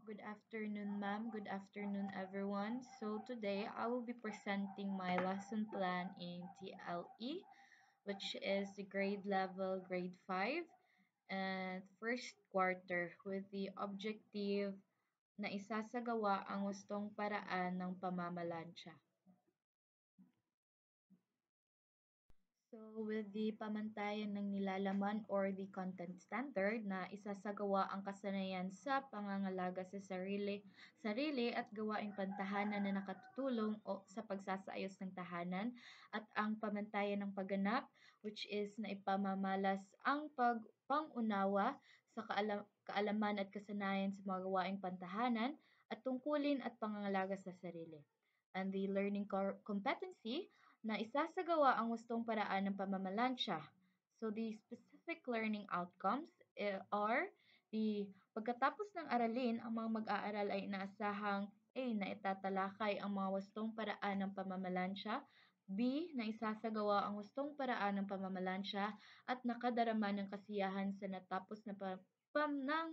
Good afternoon, ma'am. Good afternoon, everyone. So today I will be presenting my lesson plan in TLE, which is the grade level grade 5 and first quarter with the objective na isasagawa ang wastong paraan ng pamamalansya. So, with the pamantayan ng nilalaman or the content standard na isasagawa ang kasanayan sa pangangalaga sa sarili at gawaing pantahanan na nakatutulong o sa pagsasaayos ng tahanan at ang pamantayan ng pagganap which is na ipamamalas ang pangunawa sa kaalaman at kasanayan sa mga gawaing pantahanan at tungkulin at pangangalaga sa sarili. And the learning competency na isasagawa ang wastong paraan ng pamamalansya. So the specific learning outcomes are the pagkatapos ng aralin, ang mga mag-aaral ay inaasahang A. na itatalakay ang mga wastong paraan ng pamamalansya, B. na isasagawa ang wastong paraan ng pamamalansya at nakadarama ng kasiyahan sa natapos na ng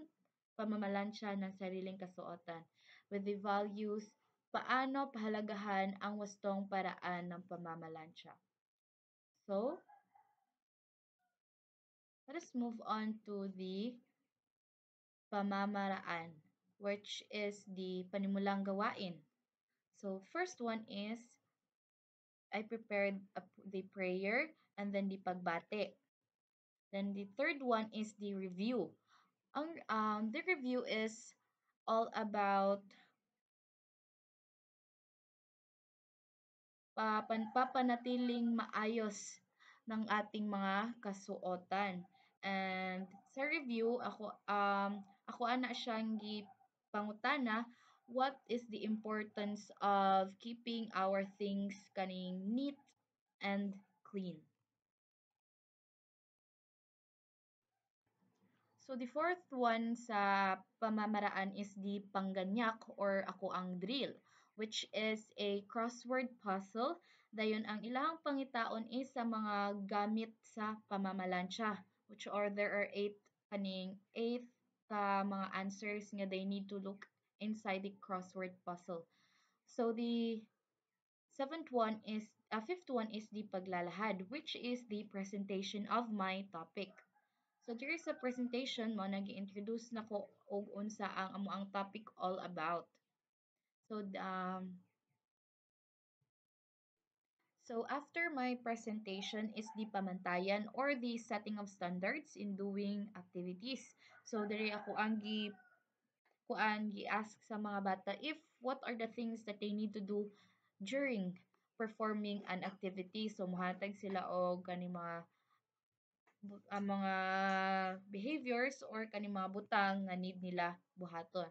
pamamalansya ng sariling kasuotan with the values paano pahalagahan ang wastong paraan ng pamamalansya. So, let us move on to the pamamaraan, which is the panimulang gawain. So, first one is, I prepared the prayer and then the pagbate. Then the third one is the review. The review is all about papanatiling maayos ng ating mga kasuotan. And sa review, ako ana siyang pangutana, what is the importance of keeping our things kaning neat and clean? So the fourth one sa pamamaraan is the pangganyak or ako ang drill, which is a crossword puzzle. Dayon ang ilahang pangitaon is sa mga gamit sa pamamalansya, which are there are eight ka mga answers nga they need to look inside the crossword puzzle. So the fifth one is the paglalahad, which is the presentation of my topic. So there is a presentation mo nag-introduce na ko og unsa ang amo ang topic all about. So after my presentation is the pamantayan or the setting of standards in doing activities. So diri ako ang gi-ask sa mga bata if what are the things that they need to do during performing an activity. So mohatag sila og kani mga behaviors or kani mga butang nga need nila buhaton.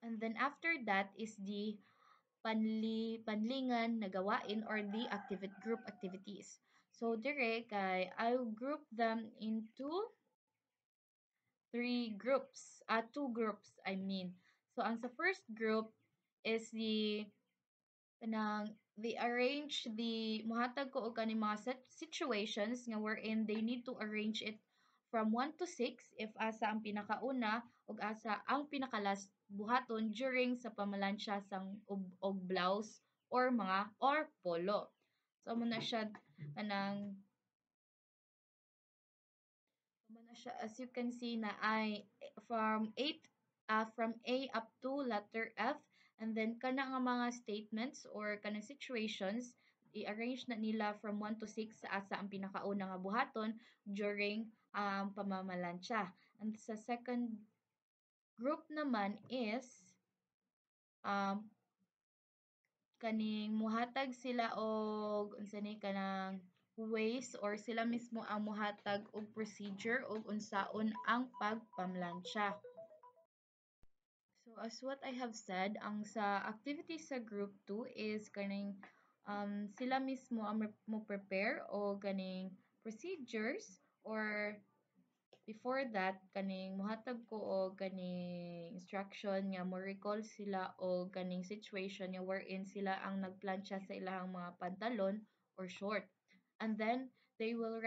And then after that is the panlingan na gawain or the group activities. So dire kay I'll group them into two groups I mean. So ang sa first group is they arrange the muhatag ko og kani mga situations nga wherein they need to arrange it from 1 to 6 if asa ang pinakauna ug asa ang pinakalas buhaton during sa pamalansya sang og blouse or polo. So mo na siya kanang as you can see na ay from A up to letter F and then kana nga mga statements or kanang situations i-arrange na nila from 1 to 6 sa asa ang pinakauna nga buhaton during pamamalansya. And sa second group naman is um, kaning muhatag sila og unsa ni kanang ways or sila mismo ang muhatag og procedure og unsaon ang pagpamlansya. So as what I have said, ang sa activities sa group 2 is kaning sila mismo ang mo prepare o kaning procedures or before that kaning muhatag ko og kaning instruction nga mo recall sila og kaning situation nga wherein sila ang nagplansya sa ilahang mga pantalon or short. And then they will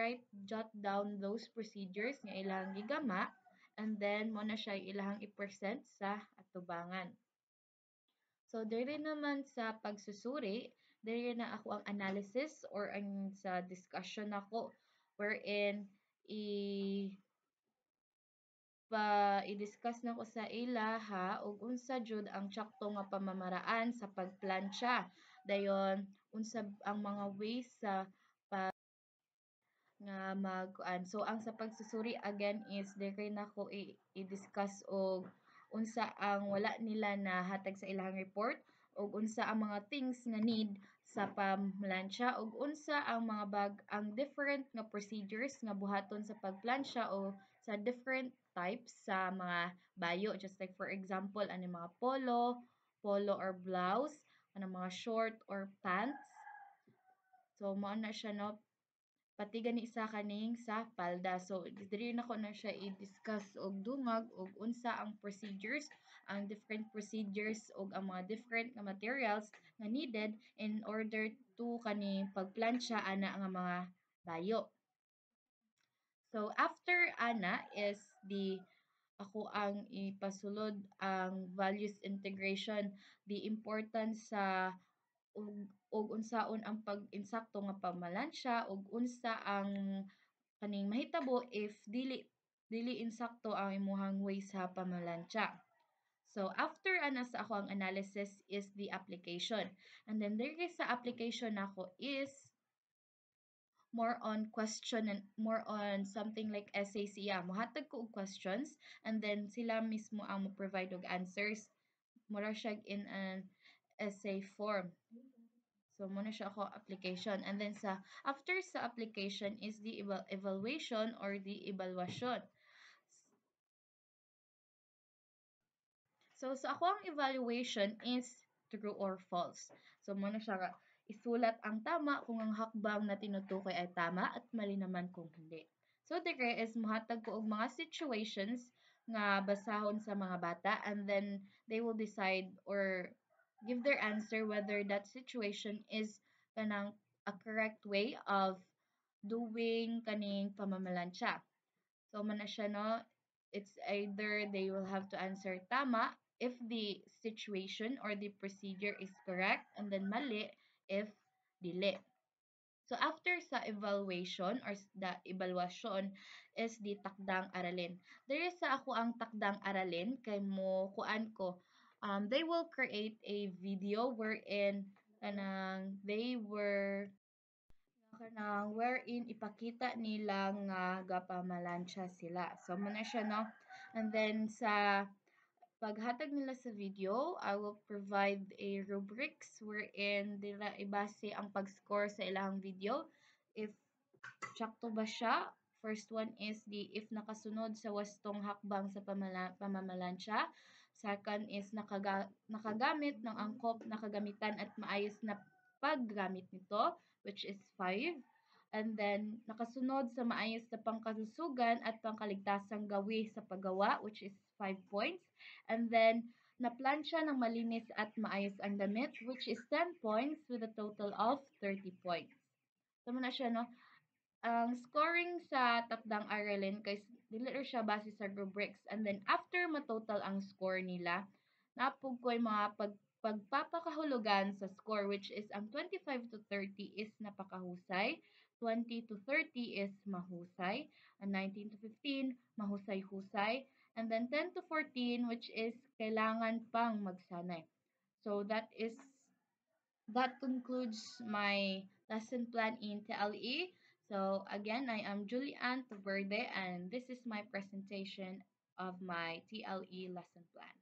jot down those procedures nga ilang gigama and then mo na siya ilahang i-present sa atubangan. So diri naman sa pagsusuri, diri na ako ang analysis or ang sa discussion ako wherein i i-discuss na ko sa ila ha ug unsa jud ang tsakto nga pamamaraan sa pagplantsa. Dayon unsa ang mga ways sa nga magkuan. So ang sa pagsusuri again is diri nako i-discuss og unsa ang wala nila na hatag sa ilang report og unsa ang mga things nga need sa pamlansya og unsa ang mga ang different nga procedures nga buhaton sa pagplansya o sa different types sa mga bayo, just like for example ani mga polo or blouse, ano mga short or pants. So mao na siya no, pati gani sa kaning sa palda. So diri na ko na siya i-discuss og dungag og unsa ang procedures, ang different procedures og ang mga different nga materials nga needed in order to kani pagplansya ana nga mga bayo. So after ana is the ako ang ipasulod ang values integration, the importance sa og unsaon ang pag-insakto nga pamalansya ug unsa ang kaning mahitabo if dili insakto ang imuhang way sa pamalansya. So after ana sa ako ang analysis is the application. And then there is sa application nako is more on question and more on something like essay siya. Mohatag ko og questions and then sila mismo ang mo-provide og answers. Mura siya in an essay form. So, muna siya ako application. And then sa after sa application is the evaluation or the evaluation. So, sa ako ang evaluation is true or false. So, muna siya isulat ang tama kung ang hakbang na tinutukoy ay tama at mali naman kung hindi. So, dire is muhatag ko og mga situations nga basahon sa mga bata and then they will decide or give their answer whether that situation is kanang a correct way of doing kaning pamamalansya. So, man na siya, no? It's either they will have to answer tama if the situation or the procedure is correct and then mali if dili. So, after sa evaluation or the evaluation is the takdang aralin. There is sa ako ang takdang aralin kay mo kuan ko. They will create a video wherein kanang they were kanang wherein ipakita nila nga gapamalansya sila. So, muna siya, no? And then, sa paghatag nila sa video, I will provide a rubrics wherein nila ibase ang pag-score sa ilang video. If sakto ba siya? First one is the if nakasunod sa wastong hakbang sa pamamalansya. Second is nakagamit ng angkop na kagamitan at maayos na paggamit nito, which is 5. And then, nakasunod sa maayos na pangkalusugan at pangkaligtasang gawi sa paggawa, which is 5 points. And then, naplansya ng malinis at maayos ang damit, which is 10 points with a total of 30 points. Tama na siya, no? Ang scoring sa takdang aralin kay dili ra siya base sa rubrics and then after matotal ang score nila napug ko'y mga pagpapakahulugan sa score which is ang 25 to 30 is napakahusay, 20 to 30 is mahusay, and 19 to 15 mahusay-husay, and then 10 to 14 which is kailangan pang magsanay. So that concludes my lesson plan in TLE. So again, I am Julianne Taverde and this is my presentation of my TLE lesson plan.